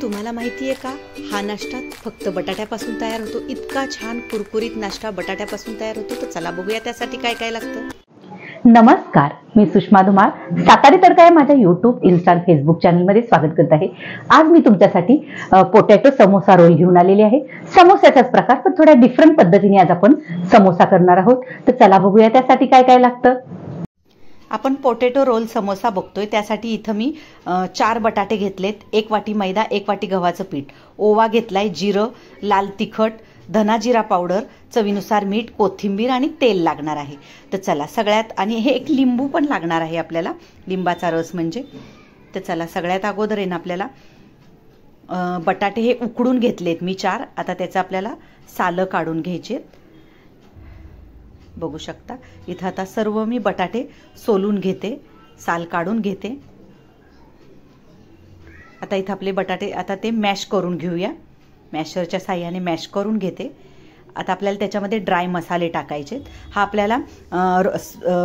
तुम्हाला माहिती आहे का, हा नाश्ता फक्त बटाट्यापासून तयार होतो. इतका छान कुरकुरीत नाश्ता बटाट्यापासून तयार होतो. तर चला बघूया त्यासाठी काय काय लागतं. नमस्कार, मी सुषमा धुमाळ सातारी तडका या माझ्या यूट्यूब, इन्स्टा, फेसबुक चॅनलमध्ये स्वागत करत आहे. आज मी तुमच्यासाठी पोटॅटो समोसा रोल घेऊन आलेले आहे. समोसाचाच प्रकार, पण थोड्या डिफरंट पद्धतीने आज आपण समोसा करणार आहोत. तर चला बघूया त्यासाठी काय काय लागतं. आपण पोटॅटो रोल समोसा बघतोय. त्यासाठी इथं मी 4 बटाटे घेतलेत, 1 वाटी मैदा, 1 वाटी गव्हाचं पीठ, ओवा घेतलाय, जिरं, लाल तिखट, धना जिरा पावडर, चवीनुसार मीठ, कोथिंबीर आणि तेल लागणार आहे. तर चला सगळ्यात, आणि हे एक लिंबू पण लागणार आहे आपल्याला, लिंबाचा रस म्हणजे. तर चला सगळ्यात अगोदर आहे ना आपल्याला बटाटे हे उकडून घेतलेत मी 4. आता त्याचं आपल्याला सालं काढून घ्यायचे. बघू शकता इथं आता सर्व मी बटाटे सोलून घेते, साल काढून घेते. आता इथं आपले बटाटे आता ते मॅश करून घेऊया. मॅशरच्या साह्याने मॅश करून घेते. आता आपल्याला त्याच्यामध्ये ड्राय मसाले टाकायचे. हा आपल्याला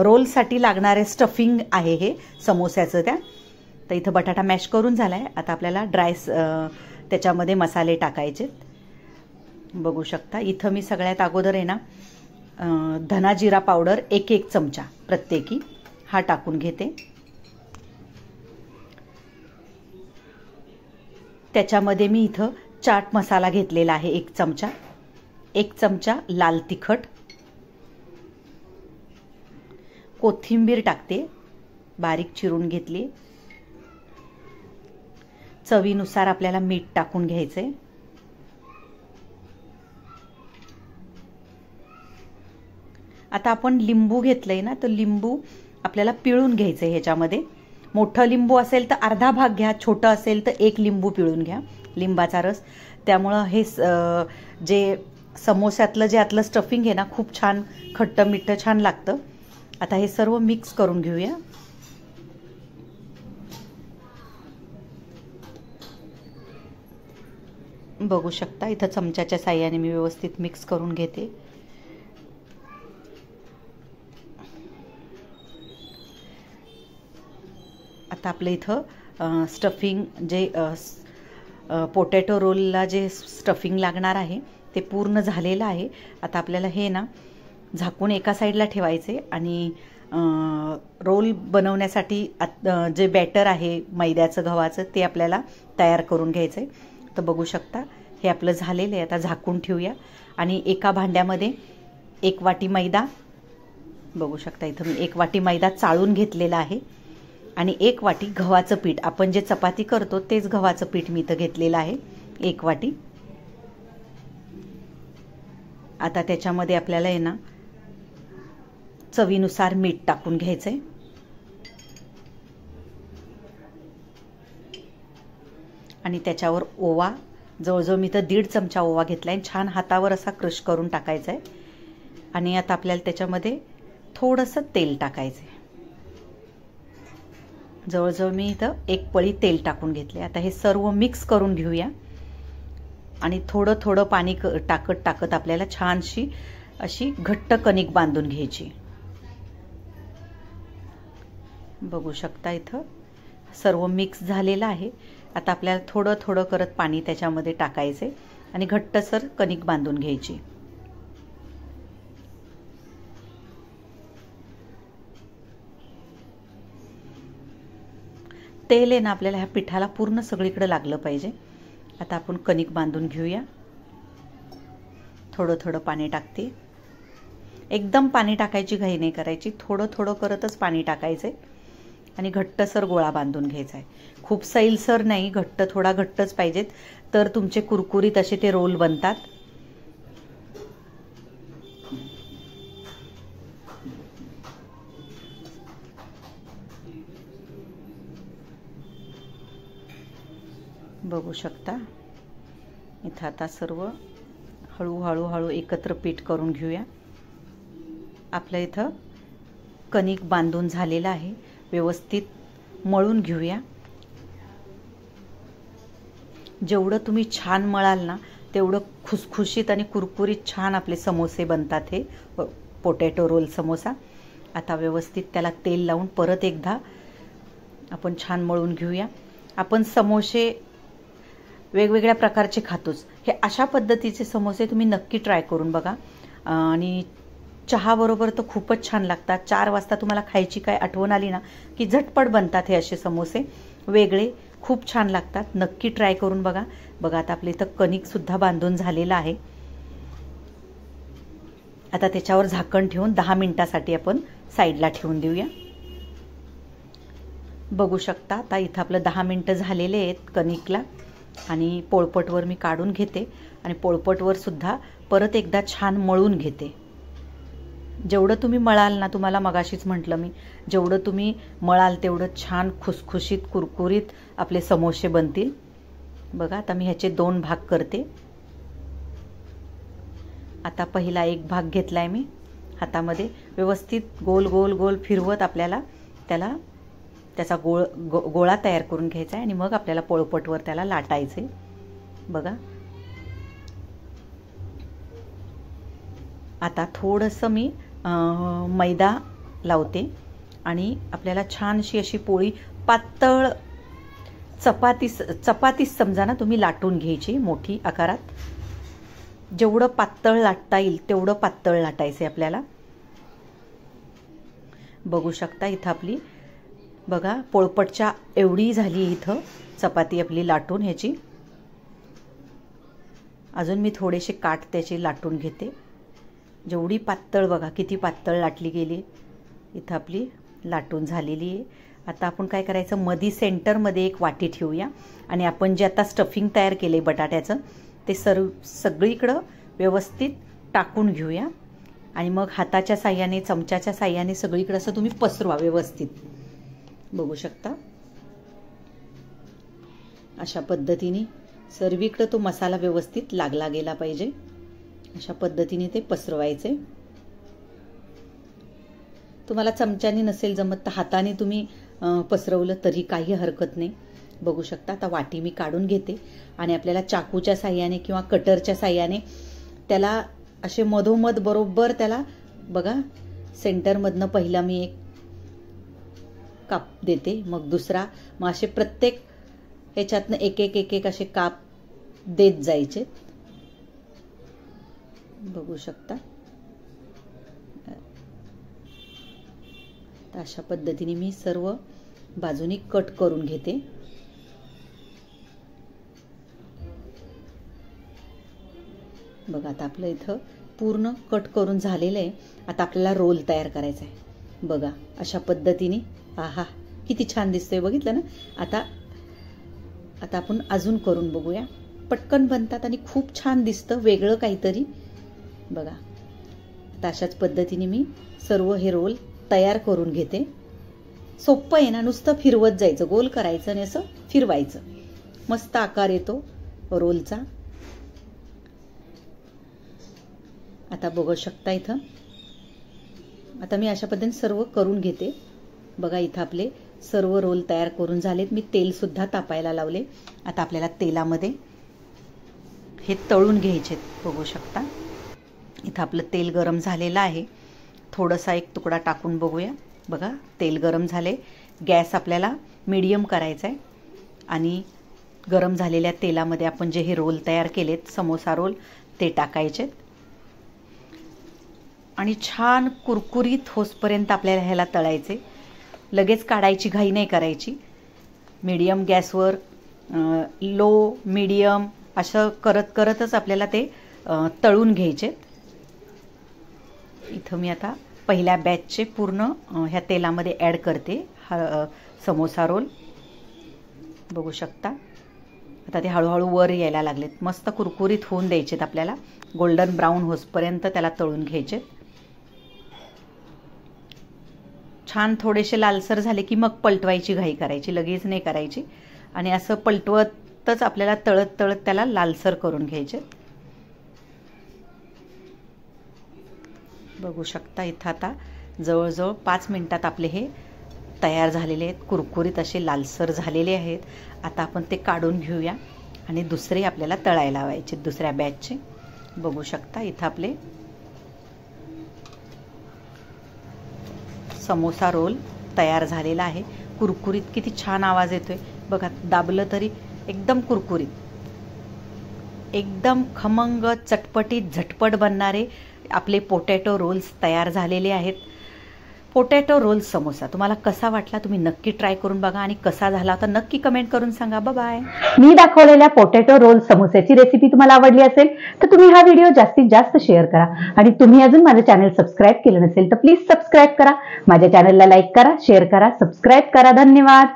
रोलसाठी लागणारे स्टफिंग आहे हे समोस्याचं. तर इथं बटाटा मॅश करून झालाय. आता आपल्याला ड्राय त्याच्यामध्ये मसाले टाकायचे. बघू शकता इथं मी सगळ्यात अगोदर आहे ना धना जिरा पावडर 1 चमचा प्रत्येकी हा टाकून घेते. त्याच्यामध्ये मी इथं चाट मसाला घेतलेला आहे 1 चमचा, 1 चमचा लाल तिखट, कोथिंबीर टाकते, बारीक चिरून घेतली. चवीनुसार आपल्याला मीठ टाकून घ्यायचंय. आता आपण लिंबू घेतलंय ना, तर लिंबू आपल्याला पिळून घ्यायचंय. ह्याच्यामध्ये मोठं लिंबू असेल तर अर्धा भाग घ्या, छोटं असेल तर 1 लिंबू पिळून घ्या, लिंबाचा रस. त्यामुळं हे जे समोस्यातलं जे आतलं स्टफिंग आहे ना, खूप छान खट्ट मिठ्ठ छान लागतं. आता हे सर्व मिक्स करून घेऊया. बघू शकता इथं चमच्याच्या साह्याने मी व्यवस्थित मिक्स करून घेते. आता आपलं इथं स्टफिंग जे पोटॅटो रोलला जे स्टफिंग लागणार आहे ते पूर्ण झालेलं आहे. आता आपल्याला हे ना झाकून एका साईडला ठेवायचे आणि रोल बनवण्यासाठी जे बॅटर आहे मैद्याचं गव्हाचं ते आपल्याला तयार करून घ्यायचं आहे. तर बघू शकता हे आपलं झालेलं आहे. आता झाकून ठेवूया. आणि एका भांड्यामध्ये 1 वाटी मैदा, बघू शकता इथं मी 1 वाटी मैदा चाळून घेतलेला आहे. आणि 1 वाटी गव्हाचं पीठ, आपण जे चपाती करतो तेच गव्हाचं पीठ मी इथं घेतलेलं आहे 1 वाटी. आता त्याच्यामध्ये आपल्याला आहे ना चवीनुसार मीठ टाकून घ्यायचंय. आणि त्याच्यावर ओवा, जवळजवळ मी तर 1.5 चमचा ओवा घेतलाय. छान हातावर असा क्रश करून टाकायचा आहे. आणि आता आपल्याला त्याच्यामध्ये थोडंसं तेल टाकायचं आहे. जवळजवळ मी इथं 1 पळी तेल टाकून घेतले. आता हे सर्व मिक्स करून घेऊया. आणि थोडं थोडं पाणी टाकत आपल्याला छानशी अशी घट्ट कणिक बांधून घ्यायची. बघू शकता इथं सर्व मिक्स झालेलं आहे. आता आपल्याला थोडं थोडं करत पाणी त्याच्यामध्ये टाकायचे आणि घट्टसर कणिक बांधून घ्यायची. तेल आहे ना आपल्याला ह्या पिठाला पूर्ण सगळीकडे लागलं पाहिजे. आता आपण कणिक बांधून घेऊया. थोडं थोडं पाणी टाकते. एकदम पाणी टाकायची घाई नाही करायची, थोडं थोडं करतच पाणी टाकायचंय आणि घट्टसर गोळा बांधून घ्यायचा आहे. खूप सैलसर नाही, घट्ट, थोडा घट्टच पाहिजेत, तर तुमचे कुरकुरीत असे ते रोल बनतात. बघू शकता इथं आता सर्व हळूहळू एकत्र पीठ करून घेऊया. आपल्या इथं कणिक बांधून झालेलं आहे. व्यवस्थित मळून घेऊया. जेवढं तुम्ही छान मळाल ना तेवढं खुसखुशीत आणि कुरकुरीत छान आपले समोसे बनतात. हे पोटॅटो रोल समोसा. आता व्यवस्थित त्याला तेल लावून परत एकदा आपण छान मळून घेऊया. आपण समोसे वेगवेगळ्या प्रकारचे खातोच. हे अशा पद्धतीचे समोसे तुम्ही नक्की ट्राय करून बघा. आणि चहाबरोबर तर खूपच छान लागतात. 4 वाजता तुम्हाला खायची काय आठवण आली ना की झटपट बनतात हे असे समोसे. वेगळे खूप छान लागतात. नक्की ट्राय करून बघा. बघा आता आपल्या इथं कणिकसुद्धा बांधून झालेलं आहे. आता त्याच्यावर झाकण ठेवून 10 मिनिटासाठी आपण साईडला ठेवून देऊया. बघू शकता आता इथं आपलं 10 मिनिटं झालेले आहेत कणिकला. आणि पोळपटवर मी काढून घेते आणि पोळपटवर सुद्धा परत एकदा छान मळून घेते. जेवढं तुम्ही मळाल ना, तुम्हाला मगाशीच म्हटलं मी, जेवढं तुम्ही मळाल तेवढं छान खुसखुशीत कुरकुरीत आपले समोसे बनतील. बघा आता मी ह्याचे 2 भाग करते. आता पहिला एक भाग घेतलाय मी हातामध्ये. व्यवस्थित गोल गोल गोल फिरवत आपल्याला त्याचा गोळा तयार करून घ्यायचा आहे आणि मग आपल्याला पोळपटवर त्याला लाटायचे. बघा आता थोडंसं मी मैदा लावते आणि आपल्याला छानशी अशी पोळी पातळ चपातीच समजा ना तुम्ही लाटून घ्यायची मोठी आकारात. जेवढं पातळ लाटता येईल तेवढं पातळ लाटायचे आपल्याला. बघू शकता इथं आपली बघा पोळपटच्या एवढी झाली इथं चपाती आपली लाटून ह्याची. अजून मी थोडेसे काठ त्याचे लाटून घेते. जेवढी पातळ बघा किती पातळ लाटली गेली. इथं आपली लाटून झालेली आहे. आता आपण काय करायचं, मधी सेंटरमध्ये एक वाटी ठेवूया आणि आपण जे आता स्टफिंग तयार केले बटाट्याचं ते सगळीकडं व्यवस्थित टाकून घेऊया. आणि मग हाताच्या साह्याने चमच्याच्या साह्याने सगळीकडे असं तुम्ही पसरवा व्यवस्थित. बघू शकता अशा पद्धतीने सर्वीकडे तो मसाला व्यवस्थित लागला गेला पाहिजे. अशा पद्धतीने ते पसरवायचे. तुम्हाला चमच्याने नसेल जमत तर हाताने तुम्ही पसरवलं तरी काही हरकत नाही. बघू शकता आता वाटी मी काढून घेते आणि आपल्याला चाकूच्या साह्याने किंवा कटरच्या साह्याने त्याला असे मधोमध बरोबर त्याला बघा सेंटरमधनं पहिला मी एक काप देते, मग दुसरा, मग असे प्रत्येक ह्याच्यातनं एक एक एक एक असे काप देत जायचे. बघू शकता अशा पद्धतीने मी सर्व बाजूनी कट करून घेते. बघा आता आपलं इथं पूर्ण कट करून झालेलं आहे. आता आपल्याला रोल तयार करायचा आहे. बघा अशा पद्धतीने, आहा किती छान दिसतोय बघितलं ना. आता आपण अजून करून बघूया. पटकन बनतात आणि खूप छान दिसतं, वेगळं काहीतरी. बघा आता अशाच पद्धतीने मी सर्व हे रोल तयार करून घेते. सोपं आहे ना, नुसतं फिरवत जायचं, गोल करायचं आणि असं फिरवायचं, मस्त आकार येतो रोलचा. आता बघू शकता इथं आता मी अशा पद्धतीने सर्व करून घेते. बघा इथं आपले सर्व रोल तयार करून झालेत. मी तेल सुद्धा तापायला लावले. आता आपल्याला तेलामध्ये हे तळून घ्यायचे. बघू शकता इथं आपलं तेल गरम झालेलं आहे. थोडासा एक तुकडा टाकून बघूया. बघा तेल गरम झाले. गॅस आपल्याला मीडियम करायचा आहे आणि गरम झालेल्या तेलामध्ये आपण जे हे रोल तयार केलेत समोसा रोल ते टाकायचे आणि छान कुरकुरीत होसपर्यंत आपल्याला ह्याला तळायचे. लगेच काढायची घाई नाही करायची. मीडियम गॅसवर लो मीडियम असं करत करतच आपल्याला ते तळून घ्यायचे. इथं मी आता पहिल्या बॅचचे पूर्ण ह्या तेलामध्ये ॲड करते हा समोसा रोल. बघू शकता आता ते हळूहळू वर यायला लागलेत. मस्त कुरकुरीत होऊन द्यायचेत आपल्याला. गोल्डन ब्राऊन होसपर्यंत त्याला तळून घ्यायचे. छान थोडेसे लालसर झाले की मग पलटवायची घाई करायची, लगेच नाही करायची. आणि असं पलटवतच आपल्याला तळत तळत त्याला लालसर करून घ्यायचे. बघू शकता इथं आता जवळजवळ 5 मिनिटात आपले हे तयार झालेले आहेत. कुरकुरीत असे लालसर झालेले आहेत. आता आपण ते काढून घेऊया आणि दुसरे आपल्याला तळायला लावायचे दुसऱ्या बॅचचे. बघू शकता इथं आपले समोसा रोल तयार झालेला आहे. कुरकुरीत किती छान आवाज येतोय बघा. दाबलं तरी एकदम कुरकुरीत. एकदम खमंग चटपटीत झटपट बनणारे आपले पोटॅटो रोल्स तयार झालेले आहेत. पोटॅटो रोल समोसा तुम्हाला कसा वाटला तुम्ही नक्की ट्राय करून बघा आणि कसा झाला तर नक्की कमेंट करून सांगा. बाय. मी दाखवलेल्या पोटॅटो रोल समोस्याची रेसिपी तुम्हाला आवडली असेल तर तुम्ही हा व्हिडिओ जास्तीत जास्त शेअर करा आणि तुम्ही अजून माझं चॅनल सबस्क्राईब केलं नसेल तर प्लीज सबस्क्राईब करा. माझ्या चॅनलला लाईक करा, शेअर करा, सबस्क्राईब करा. धन्यवाद.